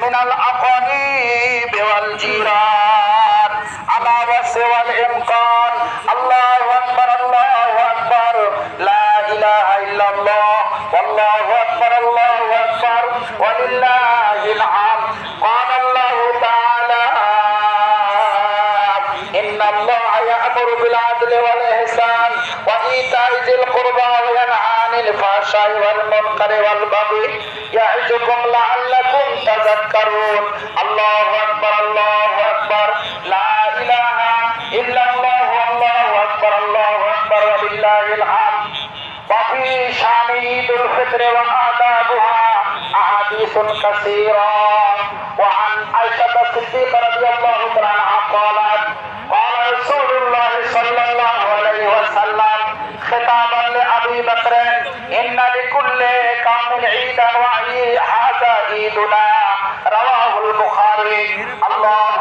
من الأقارب والجيران على وسع الإمكان. الله أكبر الله أكبر لا إله إلا الله والله أكبر الله أكبر ولله الحمد. قال الله تعالى إن الله يأمر بالعدل والإحسان وإيتاء ذي القربى وينهى عن الفحشاء والمنكر والبغي يعظكم لعلكم تذكرون. الله أكبر الله أكبر لا إله إلا الله والله أكبر الله أكبر ولله الحمد. وفي شأن عيد الفطر وآدابها أحاديث كثيرة. وعن عائشة الصديقة رضي الله عنها قالت قال رسول الله صلى الله عليه وسلم خطابا لأبي بكر إن لكل قوم عيدا وهذا عيدنا. رواه البخاري. الله